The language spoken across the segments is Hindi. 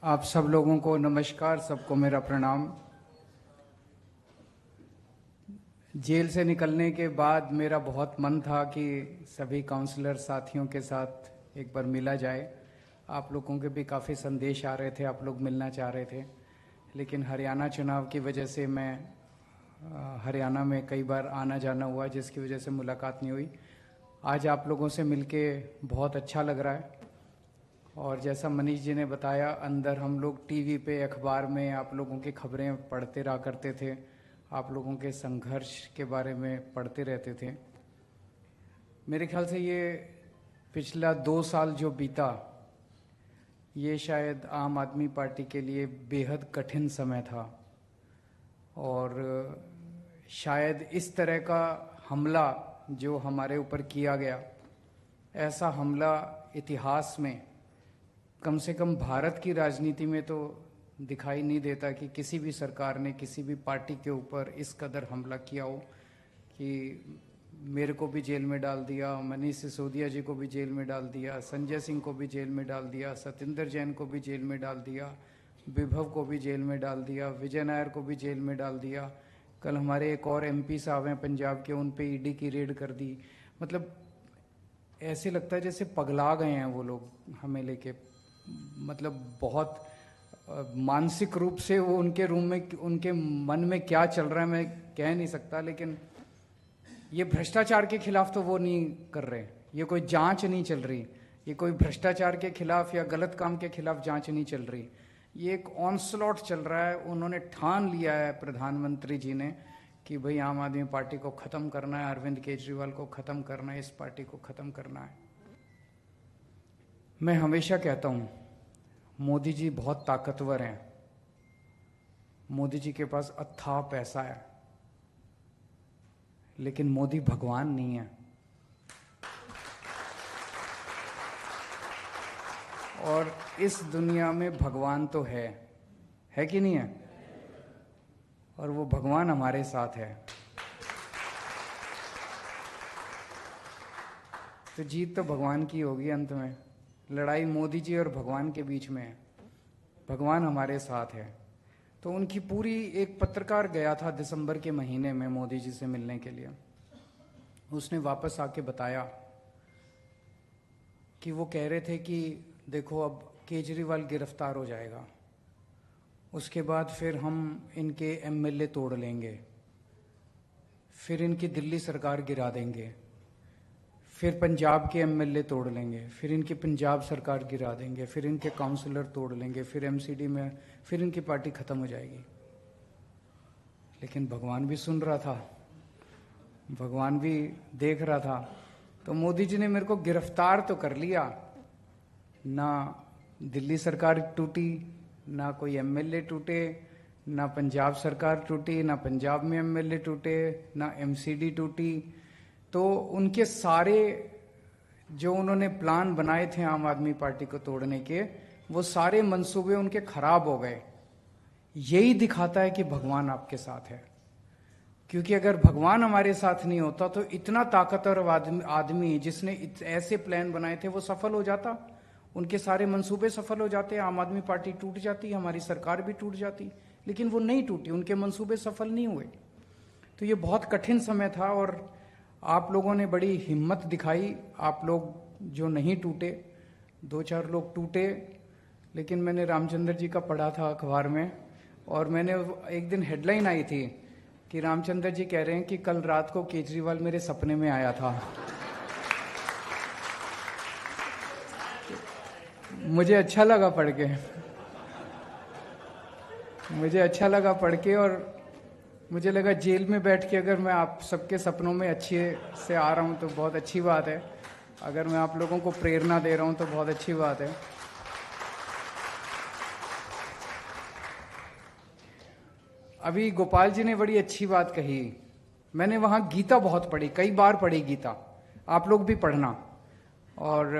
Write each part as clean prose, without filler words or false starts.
आप सब लोगों को नमस्कार, सबको मेरा प्रणाम। जेल से निकलने के बाद मेरा बहुत मन था कि सभी काउंसलर साथियों के साथ एक बार मिला जाए। आप लोगों के भी काफ़ी संदेश आ रहे थे, आप लोग मिलना चाह रहे थे, लेकिन हरियाणा चुनाव की वजह से मैं हरियाणा में कई बार आना जाना हुआ, जिसकी वजह से मुलाकात नहीं हुई। आज आप लोगों से मिलके बहुत अच्छा लग रहा है। और जैसा मनीष जी ने बताया, अंदर हम लोग टीवी पे, अखबार में आप लोगों की खबरें पढ़ते रहा करते थे, आप लोगों के संघर्ष के बारे में पढ़ते रहते थे। मेरे ख्याल से ये पिछला 2 साल जो बीता, ये शायद आम आदमी पार्टी के लिए बेहद कठिन समय था। और शायद इस तरह का हमला जो हमारे ऊपर किया गया, ऐसा हमला इतिहास में, कम से कम भारत की राजनीति में तो दिखाई नहीं देता कि किसी भी सरकार ने किसी भी पार्टी के ऊपर इस कदर हमला किया हो कि मेरे को भी जेल में डाल दिया, मनीष सिसोदिया जी को भी जेल में डाल दिया, संजय सिंह को भी जेल में डाल दिया, सत्येंद्र जैन को भी जेल में डाल दिया, विभव को भी जेल में डाल दिया, विजय नायर को भी जेल में डाल दिया। कल हमारे एक और एमपी साहब हैं पंजाब के, उन पे ईडी की रेड कर दी। मतलब ऐसे लगता है जैसे पगला गए हैं वो लोग हमें लेके। मतलब बहुत मानसिक रूप से वो उनके रूम में, उनके मन में क्या चल रहा है मैं कह नहीं सकता। लेकिन ये भ्रष्टाचार के खिलाफ तो वो नहीं कर रहे, ये कोई जांच नहीं चल रही, ये कोई भ्रष्टाचार के खिलाफ या गलत काम के खिलाफ जांच नहीं चल रही, ये एक ऑनस्लॉट चल रहा है। उन्होंने ठान लिया है प्रधानमंत्री जी ने कि भाई आम आदमी पार्टी को ख़त्म करना है, अरविंद केजरीवाल को ख़त्म करना है, इस पार्टी को ख़त्म करना है। मैं हमेशा कहता हूँ मोदी जी बहुत ताकतवर हैं, मोदी जी के पास अथाह पैसा है, लेकिन मोदी भगवान नहीं है। और इस दुनिया में भगवान तो है कि नहीं है? और वो भगवान हमारे साथ है। तो जीत तो भगवान की होगी अंत में। लड़ाई मोदी जी और भगवान के बीच में है, भगवान हमारे साथ है। तो उनकी पूरी, एक पत्रकार गया था दिसंबर के महीने में मोदी जी से मिलने के लिए, उसने वापस आके बताया कि वो कह रहे थे कि देखो अब केजरीवाल गिरफ्तार हो जाएगा, उसके बाद फिर हम इनके एमएलए तोड़ लेंगे, फिर इनकी दिल्ली सरकार गिरा देंगे, फिर पंजाब के एमएलए तोड़ लेंगे, फिर इनकी पंजाब सरकार गिरा देंगे, फिर इनके काउंसलर तोड़ लेंगे, फिर एमसीडी में फिर इनकी पार्टी खत्म हो जाएगी। लेकिन भगवान भी सुन रहा था, भगवान भी देख रहा था। तो मोदी जी ने मेरे को गिरफ्तार तो कर लिया, ना दिल्ली सरकार टूटी, ना कोई एमएलए टूटे, ना पंजाब सरकार टूटी, ना पंजाब में एमएलए टूटे, ना एमसीडी टूटी। तो उनके सारे जो उन्होंने प्लान बनाए थे आम आदमी पार्टी को तोड़ने के, वो सारे मंसूबे उनके खराब हो गए। यही दिखाता है कि भगवान आपके साथ है। क्योंकि अगर भगवान हमारे साथ नहीं होता तो इतना ताकतवर आदमी जिसने ऐसे प्लान बनाए थे वो सफल हो जाता, उनके सारे मंसूबे सफल हो जाते, आम आदमी पार्टी टूट जाती, हमारी सरकार भी टूट जाती। लेकिन वो नहीं टूटी, उनके मंसूबे सफल नहीं हुए। तो ये बहुत कठिन समय था और आप लोगों ने बड़ी हिम्मत दिखाई। आप लोग जो नहीं टूटे, 2-4 लोग टूटे, लेकिन मैंने रामचंद्र जी का पढ़ा था अखबार में, और मैंने एक दिन हेडलाइन आई थी कि रामचंद्र जी कह रहे हैं कि कल रात को केजरीवाल मेरे सपने में आया था। मुझे अच्छा लगा पढ़ के, मुझे अच्छा लगा पढ़ के, और मुझे लगा जेल में बैठ के अगर मैं आप सबके सपनों में अच्छे से आ रहा हूं तो बहुत अच्छी बात है। अगर मैं आप लोगों को प्रेरणा दे रहा हूं तो बहुत अच्छी बात है। अभी गोपाल जी ने बड़ी अच्छी बात कही। मैंने वहां गीता बहुत पढ़ी, कई बार पढ़ी गीता, आप लोग भी पढ़ना, और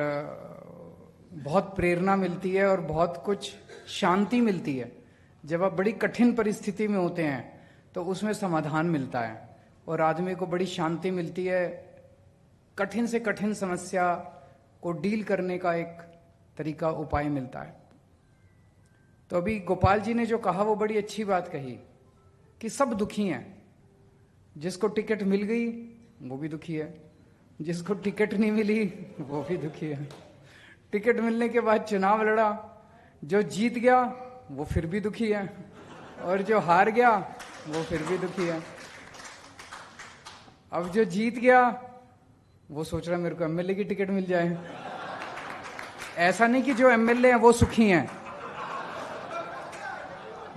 बहुत प्रेरणा मिलती है और बहुत कुछ शांति मिलती है। जब आप बड़ी कठिन परिस्थिति में होते हैं तो उसमें समाधान मिलता है और आदमी को बड़ी शांति मिलती है। कठिन से कठिन समस्या को डील करने का एक तरीका, उपाय मिलता है। तो अभी गोपाल जी ने जो कहा वो बड़ी अच्छी बात कही कि सब दुखी हैं। जिसको टिकट मिल गई वो भी दुखी है, जिसको टिकट नहीं मिली वो भी दुखी है। टिकट मिलने के बाद चुनाव लड़ा, जो जीत गया वो फिर भी दुखी है, और जो हार गया वो फिर भी दुखी है। अब जो जीत गया वो सोच रहा है मेरे को एमएलए की टिकट मिल जाए। ऐसा नहीं कि जो एमएलए हैं वो सुखी हैं,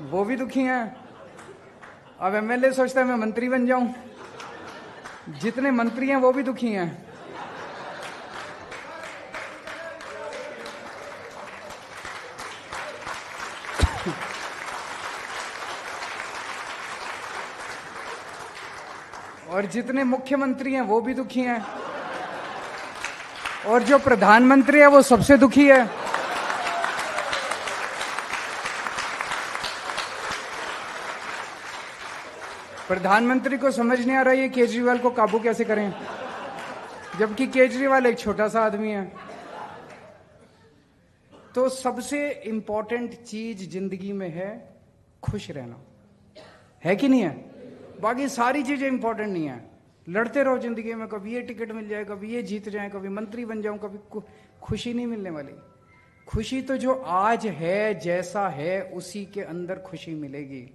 वो भी दुखी हैं। अब एमएलए सोचता है मैं मंत्री बन जाऊं, जितने मंत्री हैं वो भी दुखी हैं। और जितने मुख्यमंत्री हैं वो भी दुखी हैं, और जो प्रधानमंत्री है वो सबसे दुखी है। प्रधानमंत्री को समझ नहीं आ रहा है केजरीवाल को काबू कैसे करें, जबकि केजरीवाल एक छोटा सा आदमी है। तो सबसे इंपॉर्टेंट चीज जिंदगी में है खुश रहना, है कि नहीं है? बाकी सारी चीजें इंपॉर्टेंट नहीं है। लड़ते रहो जिंदगी में, कभी ये टिकट मिल जाए, कभी ये जीत जाए, कभी मंत्री बन जाऊं, कभी खुशी नहीं मिलने वाली। खुशी तो जो आज है, जैसा है, उसी के अंदर खुशी मिलेगी।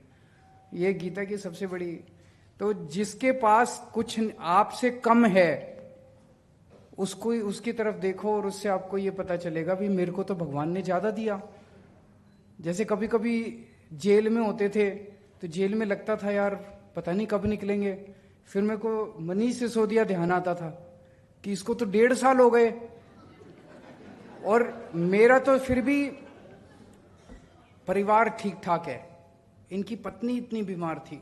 ये गीता की सबसे बड़ी। तो जिसके पास कुछ आपसे कम है उसको, उसकी तरफ देखो और उससे आपको ये पता चलेगा भी मेरे को तो भगवान ने ज्यादा दिया। जैसे कभी कभी जेल में होते थे तो जेल में लगता था यार पता नहीं कब निकलेंगे, फिर मेरे को मनीष सिसोदिया ध्यान आता था कि इसको तो 1.5 साल हो गए, और मेरा तो फिर भी परिवार ठीक ठाक है। इनकी पत्नी इतनी बीमार थी,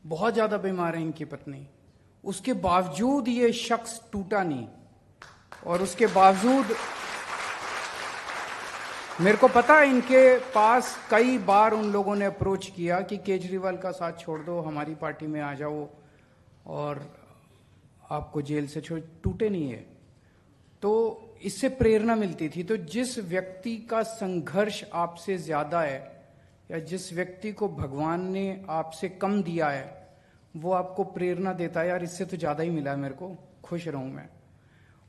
बहुत ज्यादा बीमार है इनकी पत्नी, उसके बावजूद ये शख्स टूटा नहीं। और उसके बावजूद मेरे को पता है इनके पास कई बार उन लोगों ने अप्रोच किया कि केजरीवाल का साथ छोड़ दो, हमारी पार्टी में आ जाओ और आपको जेल से छोड़, टूटे नहीं है। तो इससे प्रेरणा मिलती थी। तो जिस व्यक्ति का संघर्ष आपसे ज्यादा है या जिस व्यक्ति को भगवान ने आपसे कम दिया है वो आपको प्रेरणा देता है, यार इससे तो ज्यादा ही मिला है मेरे को, खुश रहूं मैं।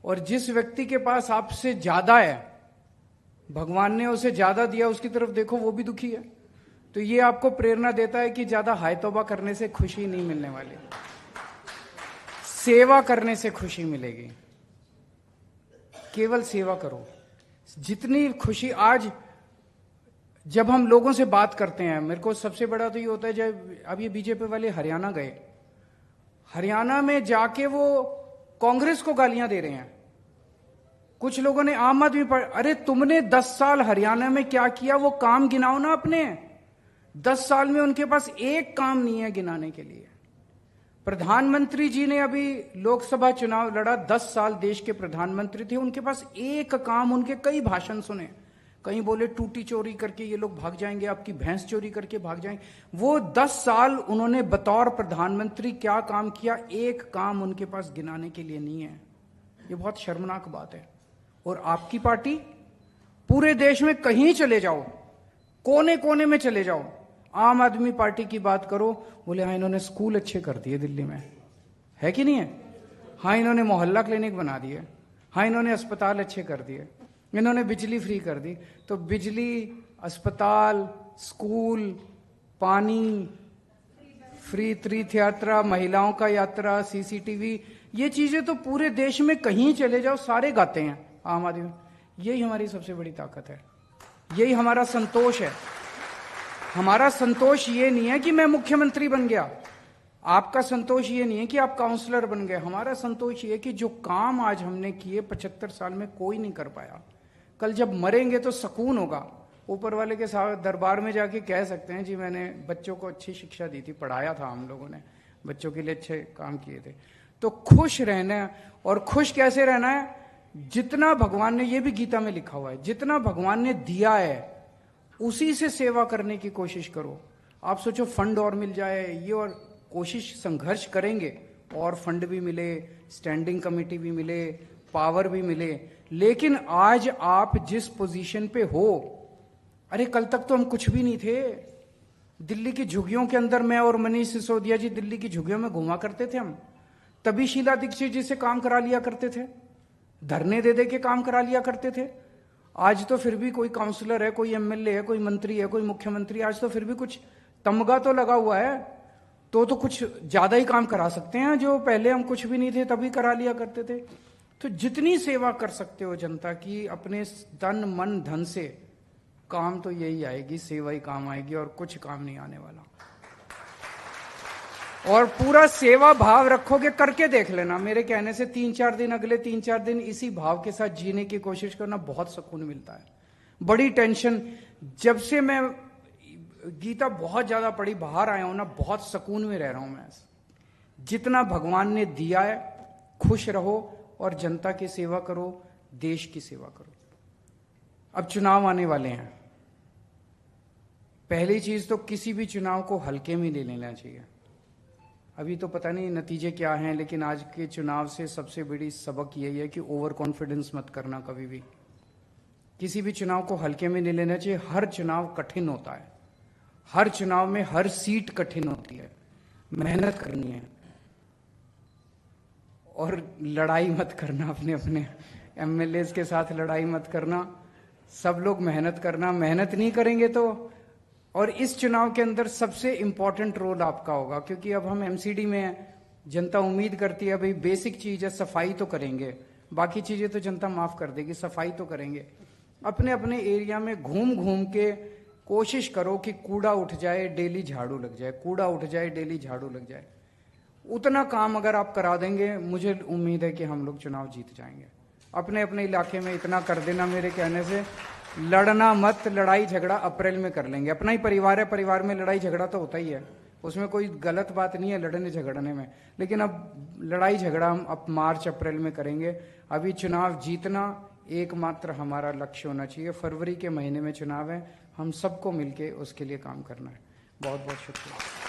और जिस व्यक्ति के पास आपसे ज्यादा है, भगवान ने उसे ज्यादा दिया, उसकी तरफ देखो वो भी दुखी है। तो ये आपको प्रेरणा देता है कि ज्यादा हाय तौबा करने से खुशी नहीं मिलने वाली, सेवा करने से खुशी मिलेगी। केवल सेवा करो। जितनी खुशी आज जब हम लोगों से बात करते हैं, मेरे को सबसे बड़ा तो ये होता है जब अब ये बीजेपी वाले हरियाणा गए, हरियाणा में जाके वो कांग्रेस को गालियां दे रहे हैं। कुछ लोगों ने आम आदमी पार्टी, अरे तुमने 10 साल हरियाणा में क्या किया वो काम गिनाओ ना अपने। 10 साल में उनके पास एक काम नहीं है गिनाने के लिए। प्रधानमंत्री जी ने अभी लोकसभा चुनाव लड़ा, 10 साल देश के प्रधानमंत्री थे, उनके पास एक काम, उनके कई भाषण सुने। कहीं बोले टूटी चोरी करके ये लोग भाग जाएंगे, आपकी भैंस चोरी करके भाग जाएंगे। वो 10 साल उन्होंने बतौर प्रधानमंत्री क्या काम किया, एक काम उनके पास गिनाने के लिए नहीं है। ये बहुत शर्मनाक बात है। और आपकी पार्टी, पूरे देश में कहीं चले जाओ, कोने कोने में चले जाओ, आम आदमी पार्टी की बात करो, बोले हाँ इन्होंने स्कूल अच्छे कर दिए दिल्ली में, है कि नहीं है? हाँ इन्होंने मोहल्ला क्लिनिक बना दिए, हाँ इन्होंने अस्पताल अच्छे कर दिए, इन्होंने बिजली फ्री कर दी। तो बिजली, अस्पताल, स्कूल, पानी, फ्री तीर्थ यात्रा, महिलाओं का यात्रा, सीसीटीवी, ये चीजें तो पूरे देश में कहीं चले जाओ सारे गाते हैं आम आदमी। यही हमारी सबसे बड़ी ताकत है, यही हमारा संतोष है। हमारा संतोष ये नहीं है कि मैं मुख्यमंत्री बन गया, आपका संतोष ये नहीं है कि आप काउंसलर बन गए। हमारा संतोष ये है कि जो काम आज हमने किए 75 साल में कोई नहीं कर पाया, कल जब मरेंगे तो सुकून होगा। ऊपर वाले के साथ दरबार में जाके कह सकते हैं जी मैंने बच्चों को अच्छी शिक्षा दी थी, पढ़ाया था, हम लोगों ने बच्चों के लिए अच्छे काम किए थे। तो खुश रहना है। और खुश कैसे रहना है? जितना भगवान ने, ये भी गीता में लिखा हुआ है, जितना भगवान ने दिया है उसी से सेवा करने की कोशिश करो। आप सोचो फंड और मिल जाए ये, और कोशिश संघर्ष करेंगे और फंड भी मिले, स्टैंडिंग कमेटी भी मिले, पावर भी मिले। लेकिन आज आप जिस पोजीशन पे हो अरे कल तक तो हम कुछ भी नहीं थे। दिल्ली की झुग्गियों के अंदर मैं और मनीष सिसोदिया जी दिल्ली की झुग्गियों में घुमा करते थे हम। तभी शीला दीक्षित जी से काम करा लिया करते थे, धरने दे दे के काम करा लिया करते थे। आज तो फिर भी कोई काउंसलर है, कोई एमएलए है, कोई मंत्री है, कोई मुख्यमंत्री, आज तो फिर भी कुछ तमगा तो लगा हुआ है, तो कुछ ज्यादा ही काम करा सकते हैं, जो पहले हम कुछ भी नहीं थे तभी करा लिया करते थे। तो जितनी सेवा कर सकते हो जनता की अपने तन मन धन से, काम तो यही आएगी, सेवा ही काम आएगी और कुछ काम नहीं आने वाला। और पूरा सेवा भाव रखोगे, करके देख लेना। मेरे कहने से 3-4 दिन, अगले 3-4 दिन इसी भाव के साथ जीने की कोशिश करना, बहुत सुकून मिलता है। बड़ी टेंशन, जब से मैं गीता बहुत ज्यादा पढ़ी, बाहर आया हूं ना, बहुत सुकून में रह रहा हूं मैं। जितना भगवान ने दिया है, खुश रहो और जनता की सेवा करो, देश की सेवा करो। अब चुनाव आने वाले हैं। पहली चीज तो किसी भी चुनाव को हल्के में नहीं लेना चाहिए। अभी तो पता नहीं नतीजे क्या हैं, लेकिन आज के चुनाव से सबसे बड़ी सबक यही है कि ओवर कॉन्फिडेंस मत करना कभी भी। किसी भी चुनाव को हल्के में नहीं लेना चाहिए। हर चुनाव कठिन होता है, हर चुनाव में हर सीट कठिन होती है, मेहनत करनी है। और लड़ाई मत करना, अपने अपने एमएलए के साथ लड़ाई मत करना। सब लोग मेहनत करना, मेहनत नहीं करेंगे तो। और इस चुनाव के अंदर सबसे इंपॉर्टेंट रोल आपका होगा, क्योंकि अब हम एमसीडी में हैं। जनता उम्मीद करती है भाई बेसिक चीज है, सफाई तो करेंगे, बाकी चीजें तो जनता माफ कर देगी, सफाई तो करेंगे। अपने अपने एरिया में घूम घूम के कोशिश करो कि कूड़ा उठ जाए, डेली झाड़ू लग जाए, कूड़ा उठ जाए, डेली झाड़ू लग जाए। उतना काम अगर आप करा देंगे, मुझे उम्मीद है कि हम लोग चुनाव जीत जाएंगे। अपने अपने इलाके में इतना कर देना, मेरे कहने से लड़ना मत। लड़ाई झगड़ा अप्रैल में कर लेंगे, अपना ही परिवार है, परिवार में लड़ाई झगड़ा तो होता ही है, उसमें कोई गलत बात नहीं है लड़ने झगड़ने में। लेकिन अब लड़ाई झगड़ा हम अब मार्च अप्रैल में करेंगे। अभी चुनाव जीतना एकमात्र हमारा लक्ष्य होना चाहिए। फरवरी के महीने में चुनाव है, हम सबको मिलके उसके लिए काम करना है। बहुत बहुत शुक्रिया।